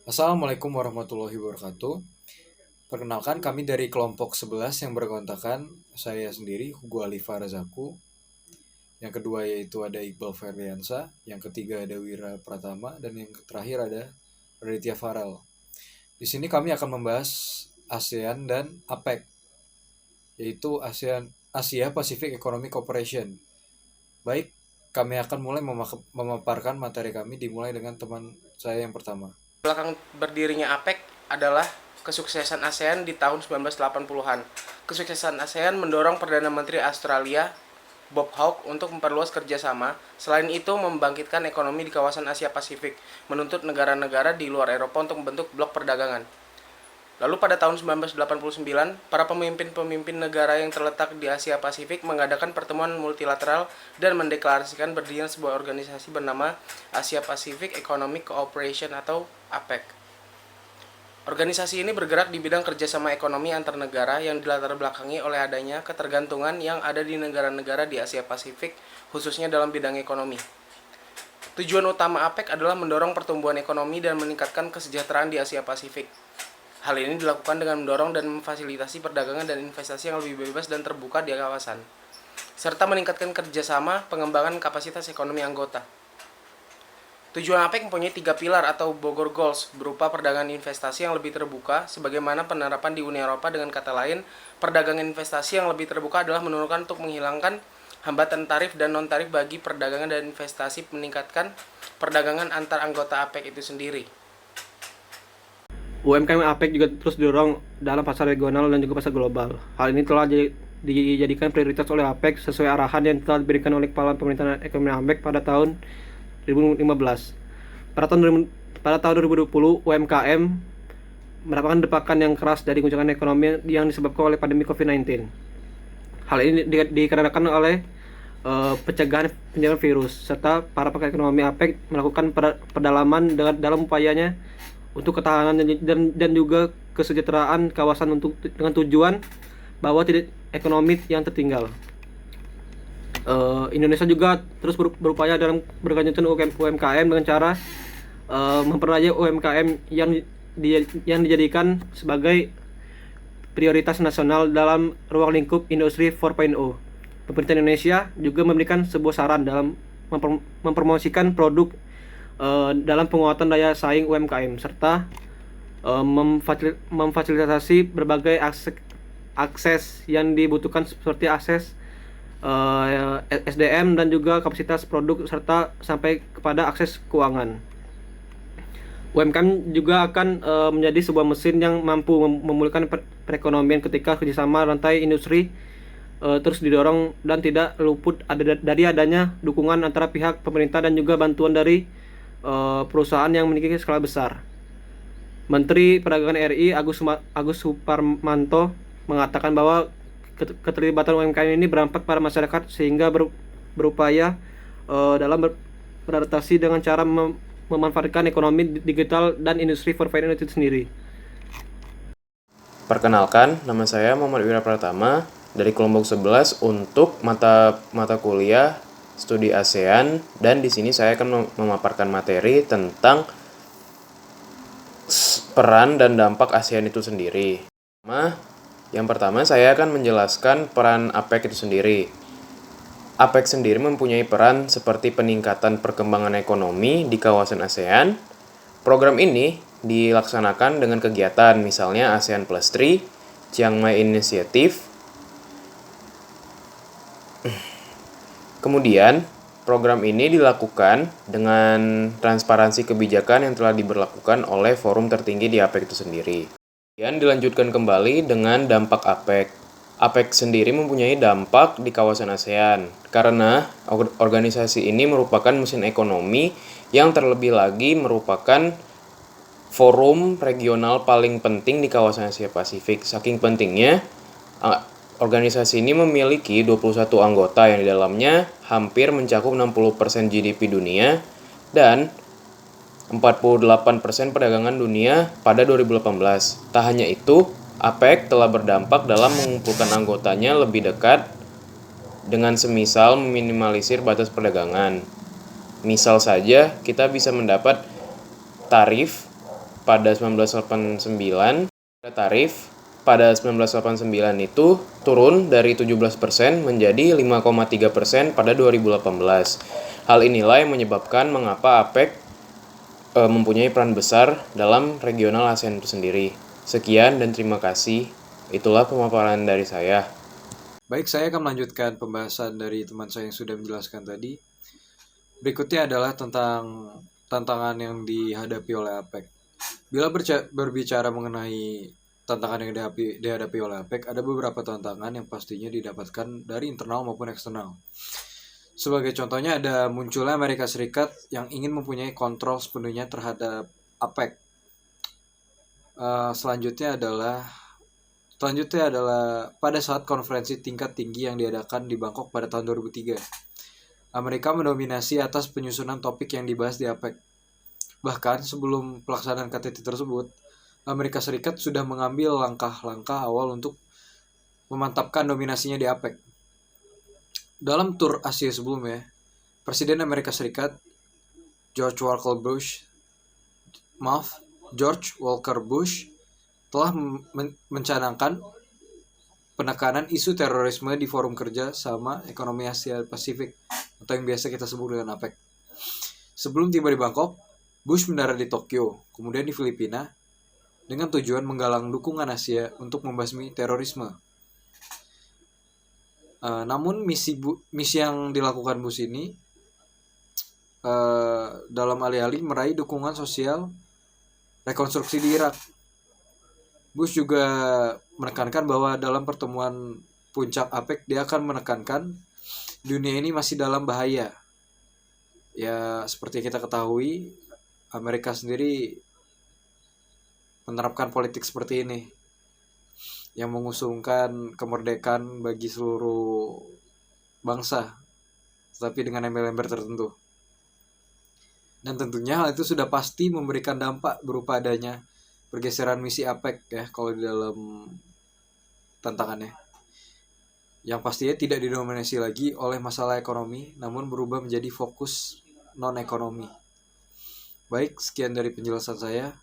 Assalamualaikum warahmatullahi wabarakatuh. Perkenalkan kami dari kelompok 11 yang berkontakan. Saya sendiri Hugo Alifa Razaku. Yang kedua yaitu ada Iqbal Ferdiansa. Yang ketiga ada Wira Pratama. Dan yang terakhir ada Raditya Farel. Di sini kami akan membahas ASEAN dan APEC, yaitu Asia Pacific Economic Cooperation. Baik, kami akan mulai memaparkan materi kami, dimulai dengan teman saya yang pertama. Belakang berdirinya APEC adalah kesuksesan ASEAN di tahun 1980-an. Kesuksesan ASEAN mendorong Perdana Menteri Australia Bob Hawke untuk memperluas kerjasama. Selain itu, membangkitkan ekonomi di kawasan Asia Pasifik, menuntut negara-negara di luar Eropa untuk membentuk blok perdagangan. Lalu pada tahun 1989, para pemimpin-pemimpin negara yang terletak di Asia Pasifik mengadakan pertemuan multilateral dan mendeklarasikan berdirinya sebuah organisasi bernama Asia Pacific Economic Cooperation atau APEC. Organisasi ini bergerak di bidang kerjasama ekonomi antar negara yang dilatar belakangi oleh adanya ketergantungan yang ada di negara-negara di Asia Pasifik, khususnya dalam bidang ekonomi. Tujuan utama APEC adalah mendorong pertumbuhan ekonomi dan meningkatkan kesejahteraan di Asia Pasifik. Hal ini dilakukan dengan mendorong dan memfasilitasi perdagangan dan investasi yang lebih bebas dan terbuka di kawasan, serta meningkatkan kerjasama pengembangan kapasitas ekonomi anggota. Tujuan APEC mempunyai 3 pilar atau Bogor Goals, berupa perdagangan investasi yang lebih terbuka, sebagaimana penerapan di Uni Eropa. Dengan kata lain, perdagangan investasi yang lebih terbuka adalah menurunkan untuk menghilangkan hambatan tarif dan non-tarif bagi perdagangan dan investasi, meningkatkan perdagangan antar anggota APEC itu sendiri. UMKM APEC juga terus didorong dalam pasar regional dan juga pasar global. Hal ini telah dijadikan prioritas oleh APEC sesuai arahan yang telah diberikan oleh Kepala Pemerintahan Ekonomi APEC pada tahun 2015. Pada tahun 2020, UMKM mendapatkan depakan yang keras dari guncangan ekonomi yang disebabkan oleh pandemi COVID-19. Hal ini dikarenakan oleh pencegahan virus, serta para pakar ekonomi APEC melakukan pendalaman dalam upayanya untuk ketahanan dan juga kesejahteraan kawasan dengan tujuan bahwa tidak ekonomi yang tertinggal. Indonesia juga terus berupaya dalam berkelanjutan UMKM dengan cara memperoleh UMKM yang dijadikan sebagai prioritas nasional dalam ruang lingkup industri 4.0. Pemerintah Indonesia juga memberikan sebuah saran dalam mempromosikan produk dalam penguatan daya saing UMKM, serta memfasilitasi berbagai akses yang dibutuhkan seperti akses SDM dan juga kapasitas produk, serta sampai kepada akses keuangan. UMKM juga akan menjadi sebuah mesin yang mampu memulihkan perekonomian ketika kerjasama rantai industri terus didorong dan tidak luput dari adanya dukungan antara pihak pemerintah dan juga bantuan dari perusahaan yang memiliki skala besar. Menteri Perdagangan RI Agus Suparmanto mengatakan bahwa keterlibatan UMKM ini berdampak pada masyarakat sehingga berupaya dalam beradaptasi dengan cara memanfaatkan ekonomi digital dan industri 4.0 itu sendiri. Perkenalkan, nama saya Muhammad Wira Pratama dari kelompok 11 untuk mata kuliah studi ASEAN, dan di sini saya akan memaparkan materi tentang peran dan dampak ASEAN itu sendiri. Yang pertama saya akan menjelaskan peran APEC itu sendiri. APEC sendiri mempunyai peran seperti peningkatan perkembangan ekonomi di kawasan ASEAN. Program ini dilaksanakan dengan kegiatan misalnya ASEAN Plus 3, Chiang Mai Initiative. Kemudian, program ini dilakukan dengan transparansi kebijakan yang telah diberlakukan oleh forum tertinggi di APEC itu sendiri. Kemudian dilanjutkan kembali dengan dampak APEC. APEC sendiri mempunyai dampak di kawasan ASEAN karena organisasi ini merupakan mesin ekonomi yang terlebih lagi merupakan forum regional paling penting di kawasan Asia Pasifik. Saking pentingnya, organisasi ini memiliki 21 anggota yang di dalamnya hampir mencakup 60% GDP dunia dan 48% perdagangan dunia pada 2018. Tak hanya itu, APEC telah berdampak dalam mengumpulkan anggotanya lebih dekat dengan semisal meminimalisir batas perdagangan. Misal saja, kita bisa mendapat tarif pada 1989, tarif pada 1989 itu turun dari 17% menjadi 5,3% pada 2018. Hal inilah yang menyebabkan mengapa APEC mempunyai peran besar dalam regional ASEAN itu sendiri. Sekian dan terima kasih. Itulah pemaparan dari saya. Baik, saya akan melanjutkan pembahasan dari teman saya yang sudah menjelaskan tadi. Berikutnya adalah tentang tantangan yang dihadapi oleh APEC. Bila berbicara mengenai tantangan yang dihadapi oleh APEC, ada beberapa tantangan yang pastinya didapatkan dari internal maupun eksternal. Sebagai contohnya ada munculnya Amerika Serikat yang ingin mempunyai kontrol sepenuhnya terhadap APEC. Selanjutnya adalah pada saat konferensi tingkat tinggi yang diadakan di Bangkok pada tahun 2003. Amerika mendominasi atas penyusunan topik yang dibahas di APEC. Bahkan sebelum pelaksanaan KTT tersebut, Amerika Serikat sudah mengambil langkah-langkah awal untuk memantapkan dominasinya di APEC. Dalam tur Asia sebelumnya, Presiden Amerika Serikat George Walker Bush telah mencanangkan penekanan isu terorisme di Forum Kerja Sama Ekonomi Asia Pasifik atau yang biasa kita sebut dengan APEC. Sebelum tiba di Bangkok, Bush mendarat di Tokyo, kemudian di Filipina, dengan tujuan menggalang dukungan Asia untuk membasmi terorisme. Namun misi yang dilakukan Bush ini dalam alih-alih meraih dukungan sosial rekonstruksi di Irak. Bush juga menekankan bahwa dalam pertemuan puncak APEC dia akan menekankan dunia ini masih dalam bahaya. Ya, seperti kita ketahui, Amerika sendiri menerapkan politik seperti ini yang mengusungkan kemerdekaan bagi seluruh bangsa, tapi dengan embel-embel tertentu. Dan tentunya hal itu sudah pasti memberikan dampak berupa adanya pergeseran misi APEC ya kalau di dalam tantangannya. Yang pastinya tidak didominasi lagi oleh masalah ekonomi, namun berubah menjadi fokus non-ekonomi. Baik, sekian dari penjelasan saya.